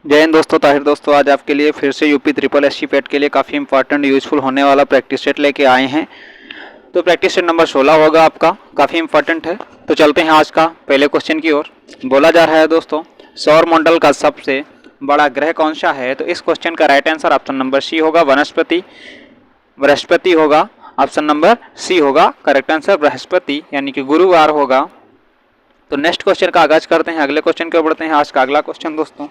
जय हिंद दोस्तों, ताहिर दोस्तों आज आपके लिए फिर से यूपी ट्रिपल एससी पेट के लिए काफ़ी इंपॉर्टेंट यूजफुल होने वाला प्रैक्टिस सेट लेके आए हैं। तो प्रैक्टिस सेट नंबर 16 होगा आपका, काफ़ी इंपॉर्टेंट है। तो चलते हैं आज का पहले क्वेश्चन की ओर। बोला जा रहा है दोस्तों, सौर मंडल का सबसे बड़ा ग्रह कौन सा है? तो इस क्वेश्चन का right answer option number C होगा, बृहस्पति होगा। ऑप्शन नंबर सी होगा करेक्ट आंसर, बृहस्पति यानी कि गुरुवार होगा। तो नेक्स्ट क्वेश्चन का आगाज करते हैं, अगले क्वेश्चन की ओर बढ़ते हैं। आज का अगला क्वेश्चन दोस्तों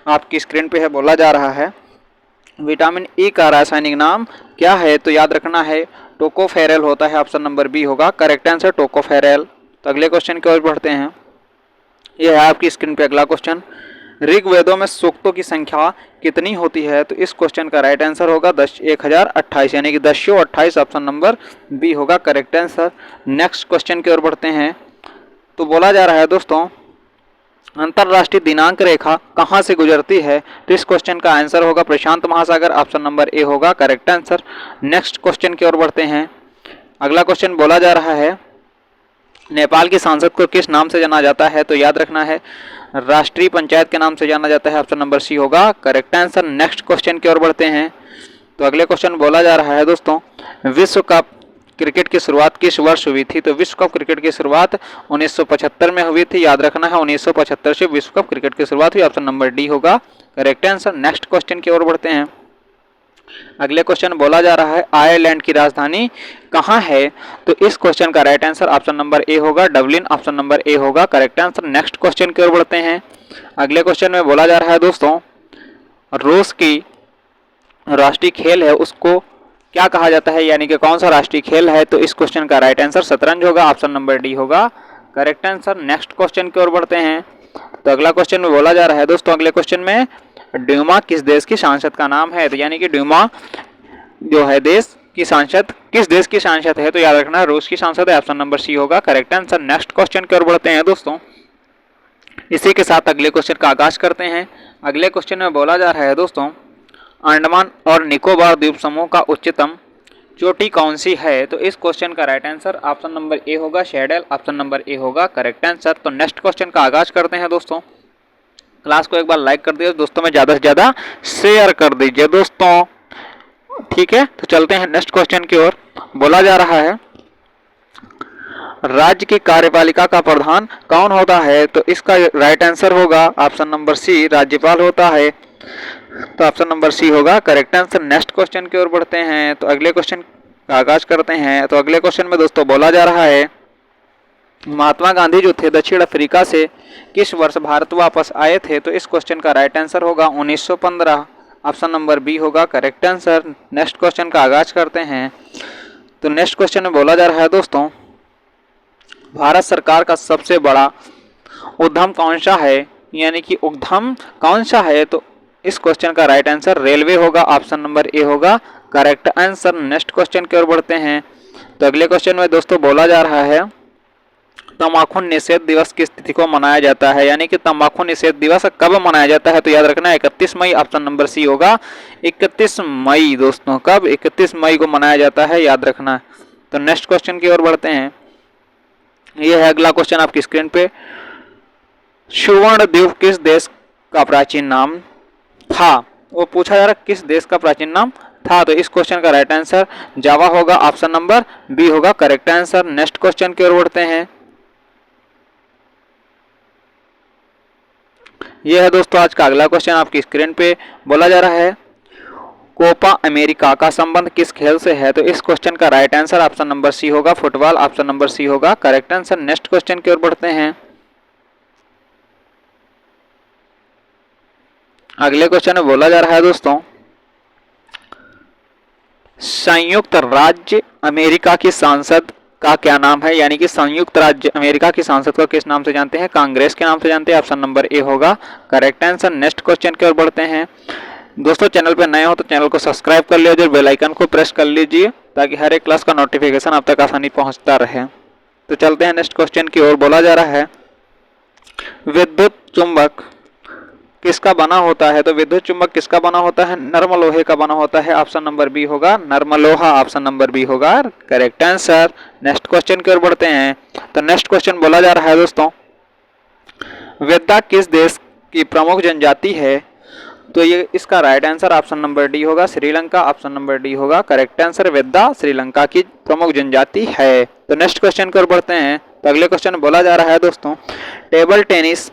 आपकी स्क्रीन पे है। बोला जा रहा है विटामिन ई का रासायनिक नाम क्या है? तो याद रखना है टोकोफेरेल होता है। ऑप्शन नंबर बी होगा करेक्ट आंसर, टोकोफेरेल। तो अगले क्वेश्चन की ओर बढ़ते हैं। यह है आपकी स्क्रीन पे अगला क्वेश्चन। ऋग्वेदों में सूक्तों की संख्या कितनी होती है? तो इस क्वेश्चन का राइट आंसर होगा 1028 यानी कि 1028। ऑप्शन नंबर बी होगा करेक्ट आंसर। नेक्स्ट क्वेश्चन की ओर बढ़ते हैं। तो बोला जा रहा है दोस्तों, अंतरराष्ट्रीय दिनांक रेखा कहाँ से गुजरती है? तो इस क्वेश्चन का आंसर होगा प्रशांत महासागर। ऑप्शन नंबर ए होगा करेक्ट आंसर। नेक्स्ट क्वेश्चन की ओर बढ़ते हैं। अगला क्वेश्चन बोला जा रहा है नेपाल की सांसद को किस नाम से जाना जाता है? तो याद रखना है राष्ट्रीय पंचायत के नाम से जाना जाता है। ऑप्शन नंबर सी होगा करेक्ट आंसर। नेक्स्ट क्वेश्चन की ओर बढ़ते हैं। तो अगले क्वेश्चन बोला जा रहा है दोस्तों, विश्व कप क्रिकेट की शुरुआत किस वर्ष हुई थी? तो विश्व कप क्रिकेट की शुरुआत 1975 में हुई थी। याद रखना है 1975 से विश्व कप क्रिकेट की शुरुआत हुई। ऑप्शन नंबर डी होगा करेक्ट आंसर। नेक्स्ट क्वेश्चन की ओर बढ़ते हैं। अगले क्वेश्चन बोला जा रहा है आयरलैंड की राजधानी कहाँ है? तो इस क्वेश्चन का right answer option number A होगा डबलिन। ऑप्शन नंबर ए होगा करेक्ट आंसर। नेक्स्ट क्वेश्चन की ओर बढ़ते हैं। अगले क्वेश्चन में बोला जा रहा है दोस्तों, रूस की राष्ट्रीय खेल है उसको क्या कहा जाता है, यानी कि कौन सा राष्ट्रीय खेल है? तो इस क्वेश्चन का राइट आंसर शतरंज होगा। ऑप्शन नंबर डी होगा करेक्ट आंसर। नेक्स्ट क्वेश्चन की ओर बढ़ते हैं। तो अगला क्वेश्चन में बोला जा रहा है दोस्तों, अगले क्वेश्चन में ड्यूमा किस देश की सांसद का नाम है? तो यानी कि ड्यूमा जो है देश की सांसद किस देश की सांसद है? तो याद रखना रूस की सांसद है। ऑप्शन नंबर सी होगा करेक्ट आंसर। नेक्स्ट क्वेश्चन की ओर बढ़ते हैं दोस्तों। इसी के साथ अगले क्वेश्चन का आगाज करते हैं। अगले क्वेश्चन में बोला जा रहा है दोस्तों, अंडमान और निकोबार द्वीप समूह का उच्चतम चोटी कौन सी है? तो इस क्वेश्चन का right answer option number A होगा शेडल। ऑप्शन नंबर ए होगा करेक्ट आंसर। तो नेक्स्ट क्वेश्चन का आगाज करते हैं दोस्तों। क्लास को एक बार लाइक कर दीजिए, दोस्तों में ज़्यादा से ज़्यादा शेयर कर दीजिए दोस्तों, ठीक है। तो चलते हैं नेक्स्ट क्वेश्चन की ओर। बोला जा रहा है राज्य की कार्यपालिका का प्रधान कौन होता है? तो इसका राइट आंसर होगा ऑप्शन नंबर सी राज्यपाल होता है। तो ऑप्शन नंबर सी होगा करेक्ट आंसर। नेक्स्ट क्वेश्चन की ओर बढ़ते हैं। तो अगले क्वेश्चन का आगाज करते हैं। तो अगले क्वेश्चन में दोस्तों बोला जा रहा है महात्मा गांधी जो थे दक्षिण अफ्रीका से किस वर्ष भारत वापस आए थे? तो इस क्वेश्चन का राइट आंसर होगा 1915। ऑप्शन नंबर बी होगा करेक्ट आंसर। नेक्स्ट क्वेश्चन का आगाज करते हैं। तो नेक्स्ट क्वेश्चन में बोला जा रहा है दोस्तों, भारत सरकार का सबसे बड़ा उद्यम कौन सा है, यानी कि उद्यम कौन सा है? तो इस क्वेश्चन का राइट आंसर रेलवे होगा। ऑप्शन नंबर ए होगा करेक्ट आंसर। नेक्स्ट क्वेश्चन की ओर बढ़ते हैं। तो अगले क्वेश्चन में दोस्तों बोला जा रहा है तंबाकू निषेध दिवस किस तिथि को मनाया जाता है, यानी कि तंबाकू निषेध दिवस कब मनाया जाता है? तो याद रखना 31 मई। ऑप्शन नंबर सी होगा 31 मई दोस्तों। कब? 31 मई को मनाया जाता है, याद रखना। तो नेक्स्ट क्वेश्चन की ओर बढ़ते हैं। यह है अगला क्वेश्चन आपकी स्क्रीन पे। सुवर्ण द्वीप किस देश का प्राचीन नाम था? वो पूछा जा रहा है किस देश का प्राचीन नाम था? तो इस क्वेश्चन का राइट आंसर जावा होगा। ऑप्शन नंबर बी होगा करेक्ट आंसर। नेक्स्ट क्वेश्चन की ओर बढ़ते हैं। यह है दोस्तों आज का अगला क्वेश्चन आपकी स्क्रीन पे। बोला जा रहा है कोपा अमेरिका का संबंध किस खेल से है? तो इस क्वेश्चन का right answer option number C होगा फुटबॉल। ऑप्शन नंबर सी होगा करेक्ट आंसर। नेक्स्ट क्वेश्चन की ओर बढ़ते हैं। अगले क्वेश्चन में बोला जा रहा है दोस्तों, संयुक्त राज्य अमेरिका की सांसद का क्या नाम है, यानी कि संयुक्त राज्य अमेरिका की सांसद को किस नाम से जानते हैं? कांग्रेस के नाम से जानते हैं। ऑप्शन नंबर ए होगा करेक्ट आंसर। नेक्स्ट क्वेश्चन की ओर बढ़ते हैं। दोस्तों चैनल पर नए हो तो चैनल को सब्सक्राइब कर लीजिए और बेल आइकन को प्रेस कर लीजिए ताकि हर एक क्लास का नोटिफिकेशन आप तक आसानी पहुंचता रहे। तो चलते हैं नेक्स्ट क्वेश्चन की ओर। बोला जा रहा है विद्युत चुंबक किसका बना होता है? तो विद्युत चुंबक किसका बना होता है? नर्म लोहे का बना होता है। ऑप्शन नंबर बी होगा नर्म लोहा। ऑप्शन नंबर बी होगा करेक्ट आंसर। नेक्स्ट क्वेश्चन की ओर बढ़ते हैं। तो नेक्स्ट क्वेश्चन बोला जा रहा है दोस्तों, वेदा किस देश की प्रमुख जनजाति है? तो ये इसका right answer option number D होगा, श्रीलंका। ऑप्शन नंबर डी होगा करेक्ट आंसर। वेदा श्रीलंका की प्रमुख जनजाति है। तो नेक्स्ट क्वेश्चन की ओर बढ़ते हैं। तो अगले क्वेश्चन बोला जा रहा है दोस्तों, टेबल टेनिस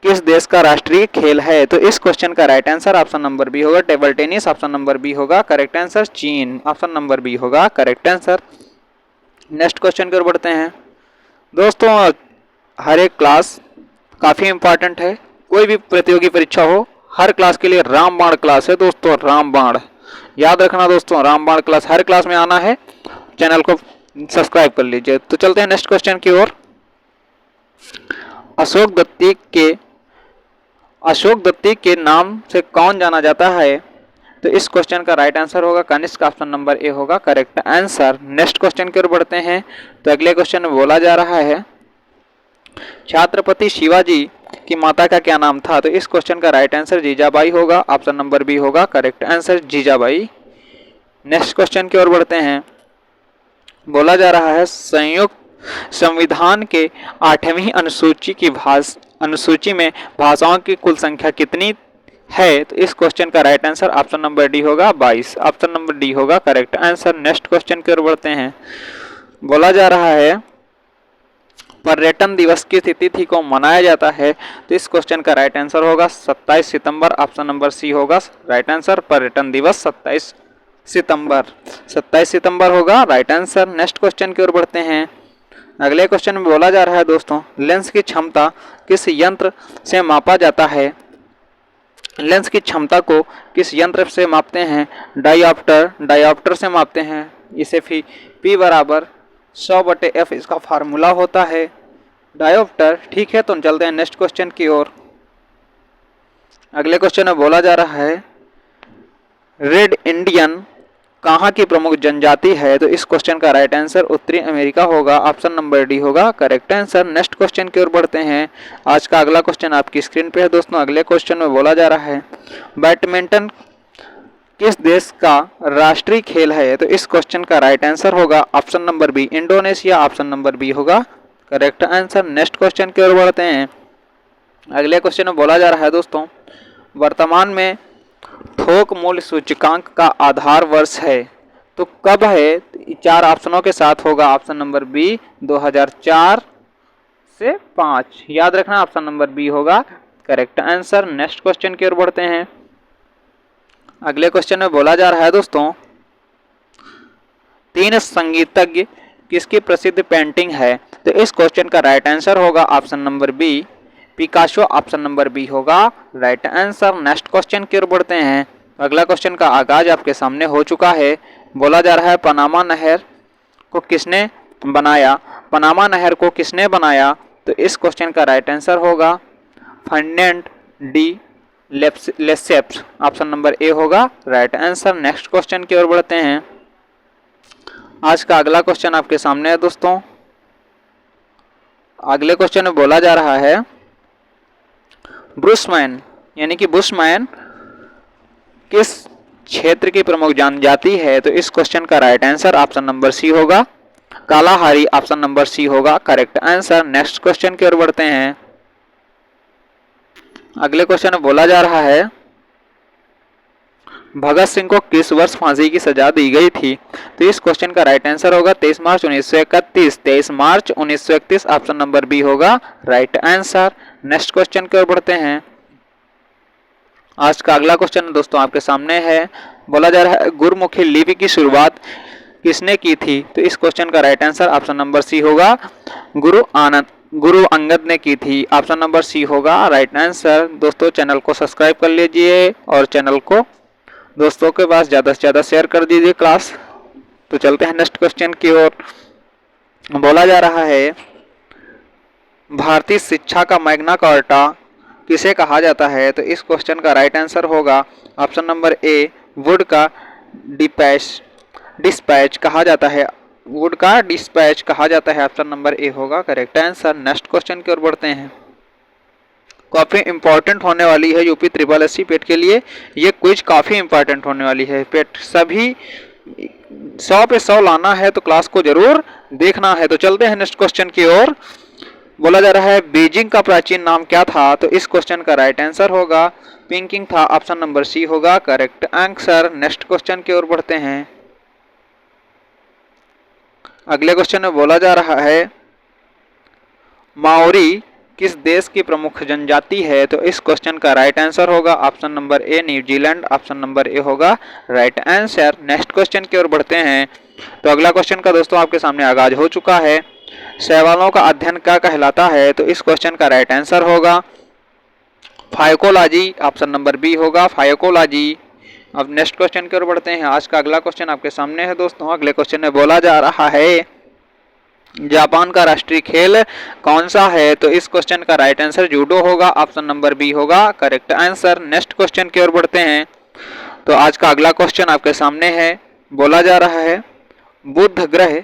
किस देश का राष्ट्रीय खेल है? तो इस क्वेश्चन का right answer option number B होगा, table tennis. Option number B होगा करेक्ट आंसर। चीन। ऑप्शन नंबर बी होगा करेक्ट आंसर। नेक्स्ट क्वेश्चन की ओर बढ़ते हैं दोस्तों। हर एक क्लास काफ़ी इंपॉर्टेंट है, कोई भी प्रतियोगी परीक्षा हो, हर क्लास के लिए रामबाण क्लास है दोस्तों, रामबाण। याद रखना दोस्तों, रामबाण क्लास हर क्लास में आना है। चैनल को सब्सक्राइब कर लीजिए। तो चलते हैं नेक्स्ट क्वेश्चन की ओर। अशोक दत्ती के नाम से कौन जाना जाता है? तो इस क्वेश्चन का राइट आंसर होगा कनिष्क। ऑप्शन नंबर ए होगा करेक्ट आंसर। नेक्स्ट क्वेश्चन की ओर बढ़ते हैं। तो अगले क्वेश्चन में बोला जा रहा है, छत्रपति शिवाजी की माता का क्या नाम था? तो इस क्वेश्चन का राइट आंसर जीजाबाई होगा। ऑप्शन नंबर बी होगा correct answer, Jijabai. Next question की ओर बढ़ते हैं। बोला जा रहा है, संयुक्त संविधान के 8वीं अनुसूची में भाषाओं की कुल संख्या कितनी है? तो इस क्वेश्चन का right answer option number D होगा 22। ऑप्शन नंबर डी होगा करेक्ट आंसर। नेक्स्ट क्वेश्चन की ओर बढ़ते हैं। बोला जा रहा है, पर्यटन दिवस की तिथि को मनाया जाता है? तो इस क्वेश्चन का राइट आंसर होगा 27 सितंबर। ऑप्शन नंबर सी होगा राइट आंसर। पर्यटन दिवस 27 सितंबर होगा राइट आंसर। नेक्स्ट क्वेश्चन की ओर बढ़ते हैं। अगले क्वेश्चन में बोला जा रहा है दोस्तों, लेंस की क्षमता किस यंत्र से मापा जाता है? लेंस की क्षमता को किस यंत्र से मापते हैं? डायोप्टर से मापते हैं। इसे P बराबर 100/f इसका फार्मूला होता है, डायोप्टर। ठीक है, तो चलते हैं नेक्स्ट क्वेश्चन की ओर। अगले क्वेश्चन में बोला जा रहा है, रेड इंडियन कहाँ की प्रमुख जनजाति है? तो इस क्वेश्चन का राइट आंसर उत्तरी अमेरिका होगा। ऑप्शन नंबर डी होगा करेक्ट आंसर। नेक्स्ट क्वेश्चन की ओर बढ़ते हैं। आज का अगला क्वेश्चन आपकी स्क्रीन पे है दोस्तों। अगले क्वेश्चन में बोला जा रहा है, बैडमिंटन किस देश का राष्ट्रीय खेल है? तो इस क्वेश्चन का राइट आंसर होगा option number B, Indonesia. Option number B होगा करेक्ट आंसर। नेक्स्ट क्वेश्चन की ओर बढ़ते हैं। अगले क्वेश्चन में बोला जा रहा है दोस्तों, वर्तमान में थोक मूल्य सूचकांक का आधार वर्ष है तो कब है? 4 ऑप्शनों के साथ होगा। ऑप्शन नंबर बी 2004 से 5। याद रखना, ऑप्शन नंबर बी होगा करेक्ट आंसर। नेक्स्ट क्वेश्चन की ओर बढ़ते हैं। अगले क्वेश्चन में बोला जा रहा है दोस्तों, 3 संगीतज्ञ किसकी प्रसिद्ध पेंटिंग है? तो इस क्वेश्चन का राइट आंसर होगा option number B, Picasso. Option number B होगा राइट आंसर। नेक्स्ट क्वेश्चन की ओर बढ़ते हैं। अगला क्वेश्चन का आगाज आपके सामने हो चुका है। बोला जा रहा है, पनामा नहर को किसने बनाया? पनामा नहर को किसने बनाया? तो इस क्वेश्चन का राइट आंसर होगा Ferdinand de Lesseps. Option number A होगा राइट आंसर। नेक्स्ट क्वेश्चन की ओर बढ़ते हैं। आज का अगला क्वेश्चन आपके सामने है दोस्तों। अगले क्वेश्चन में बोला जा रहा है, ब्रुशमैन यानी कि बुशमैन किस क्षेत्र की प्रमुख जनजाति है? तो इस क्वेश्चन का right answer option number C होगा कालाहारी। ऑप्शन नंबर सी होगा करेक्ट आंसर। नेक्स्ट क्वेश्चन की ओर बढ़ते हैं। अगले क्वेश्चन में बोला जा रहा है, भगत सिंह को किस वर्ष फांसी की सजा दी गई थी? तो इस क्वेश्चन का राइट आंसर होगा 23 मार्च 1931। 23 मार्च 1931। ऑप्शन नंबर बी होगा राइट आंसर। नेक्स्ट क्वेश्चन की ओर बढ़ते हैं। आज का अगला क्वेश्चन दोस्तों आपके सामने है। बोला जा रहा है, गुरुमुखी लिपि की शुरुआत किसने की थी? तो इस क्वेश्चन का right answer option number C होगा गुरु अंगद ने की थी। ऑप्शन नंबर सी होगा राइट आंसर। दोस्तों चैनल को सब्सक्राइब कर लीजिए और चैनल को दोस्तों के पास ज़्यादा से ज़्यादा शेयर कर दीजिए क्लास। तो चलते हैं नेक्स्ट क्वेश्चन की ओर। बोला जा रहा है, भारतीय शिक्षा का मैग्ना कार्टा किसे कहा जाता है? तो इस क्वेश्चन का राइट आंसर होगा ऑप्शन नंबर ए, वुड का डिस्पैच कहा जाता है। वुड का डिस्पैच कहा जाता है। ऑप्शन नंबर ए होगा करेक्ट आंसर। नेक्स्ट क्वेश्चन की ओर बढ़ते हैं। काफ़ी इंपॉर्टेंट होने वाली है यूपी ट्रिपल एससी पेट के लिए। ये क्विज काफ़ी इंपॉर्टेंट होने वाली है। पेट सभी 100 पे 100 लाना है तो क्लास को जरूर देखना है। तो चलते हैं नेक्स्ट क्वेश्चन की ओर। बोला जा रहा है बीजिंग का प्राचीन नाम क्या था, तो इस क्वेश्चन का राइट आंसर होगा पिंकिंग था, ऑप्शन नंबर सी होगा करेक्ट आंसर। नेक्स्ट क्वेश्चन की ओर बढ़ते हैं। अगले क्वेश्चन में बोला जा रहा है माओरी किस देश की प्रमुख जनजाति है, तो इस क्वेश्चन का राइट आंसर होगा option number A New Zealand, option number A होगा राइट आंसर। नेक्स्ट क्वेश्चन की ओर बढ़ते हैं। तो अगला क्वेश्चन का दोस्तों आपके सामने आगाज हो चुका है। शैवालों का अध्ययन क्या कहलाता है, तो इस क्वेश्चन का राइट आंसर होगा फाइकोलॉजी, ऑप्शन नंबर बी होगा फाइकोलॉजी। अब नेक्स्ट क्वेश्चन की ओर बढ़ते हैं। आज का अगला क्वेश्चन आपके सामने है दोस्तों। अगले क्वेश्चन में बोला जा रहा है जापान का राष्ट्रीय खेल कौन सा है, तो इस क्वेश्चन का राइट आंसर जूडो होगा, ऑप्शन नंबर बी होगा करेक्ट आंसर। नेक्स्ट क्वेश्चन की ओर बढ़ते हैं। तो आज का अगला क्वेश्चन आपके सामने है। बोला जा रहा है बुध ग्रह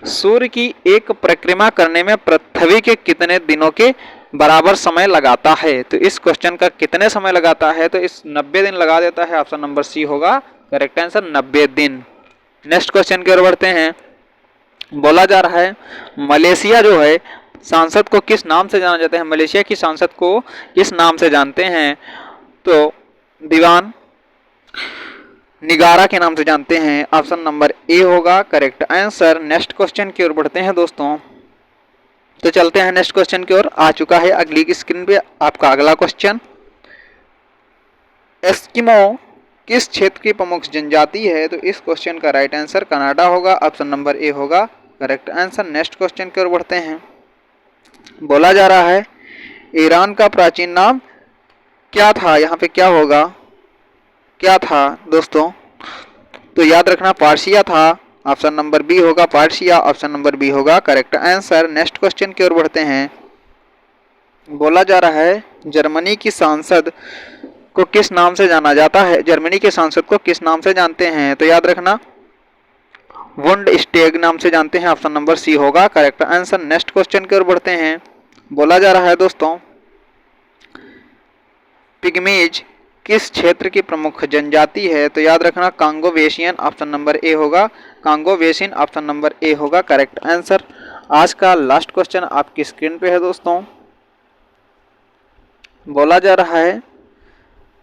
सूर्य की एक परिक्रमा करने में पृथ्वी के कितने दिनों के बराबर समय लगाता है, तो इस क्वेश्चन का कितने समय लगाता है, तो इस 90 दिन लगा देता है, ऑप्शन नंबर सी होगा करेक्ट आंसर 90 दिन। नेक्स्ट क्वेश्चन की ओर बढ़ते हैं। बोला जा रहा है मलेशिया जो है सांसद को किस नाम से जाना जाता है, मलेशिया की सांसद को किस नाम से जानते हैं, तो दीवान निगारा के नाम से जानते हैं, ऑप्शन नंबर ए होगा करेक्ट आंसर। नेक्स्ट क्वेश्चन की ओर बढ़ते हैं दोस्तों। तो चलते हैं नेक्स्ट क्वेश्चन की ओर। आ चुका है अगली की स्क्रीन पे आपका अगला क्वेश्चन। एस्किमो किस क्षेत्र की प्रमुख जनजाति है, तो इस क्वेश्चन का राइट आंसर कनाडा होगा, ऑप्शन नंबर ए होगा करेक्ट आंसर। नेक्स्ट क्वेश्चन की ओर बढ़ते हैं। बोला जा रहा है ईरान का प्राचीन नाम क्या था, यहाँ पे क्या होगा, क्या था दोस्तों, तो याद रखना पार्सिया था, ऑप्शन नंबर बी होगा पार्सिया, ऑप्शन नंबर बी होगा करेक्ट आंसर। नेक्स्ट क्वेश्चन की ओर बढ़ते हैं। बोला जा रहा है जर्मनी की सांसद को किस नाम से जाना जाता है, जर्मनी के सांसद को किस नाम से जानते हैं, तो याद रखना वुंडस्टेग नाम से जानते हैं, ऑप्शन नंबर सी होगा करेक्ट आंसर। नेक्स्ट क्वेश्चन की ओर बढ़ते हैं। बोला जा रहा है दोस्तों पिग्मीज किस क्षेत्र की प्रमुख जनजाति है, तो याद रखना कांगोवेशियन, ऑप्शन नंबर ए होगा कांगोवेशियन, ऑप्शन नंबर ए होगा करेक्ट आंसर। आज का लास्ट क्वेश्चन आपकी स्क्रीन पे है दोस्तों। बोला जा रहा है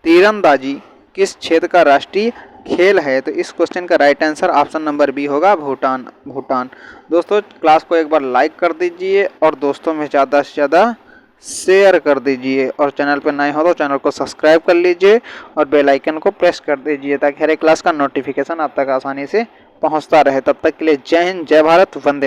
तीरंदाजी किस क्षेत्र का राष्ट्रीय खेल है, तो इस क्वेश्चन का right answer option number B होगा भूटान। दोस्तों क्लास को एक बार लाइक कर दीजिए और दोस्तों में ज़्यादा से ज़्यादा शेयर कर दीजिए, और चैनल पर नए हो तो चैनल को सब्सक्राइब कर लीजिए और बेल आइकन को प्रेस कर दीजिए ताकि हर एक क्लास का नोटिफिकेशन आप तक आसानी से पहुंचता रहे। तब तक के लिए जय हिंद, जय भारत, वंदे।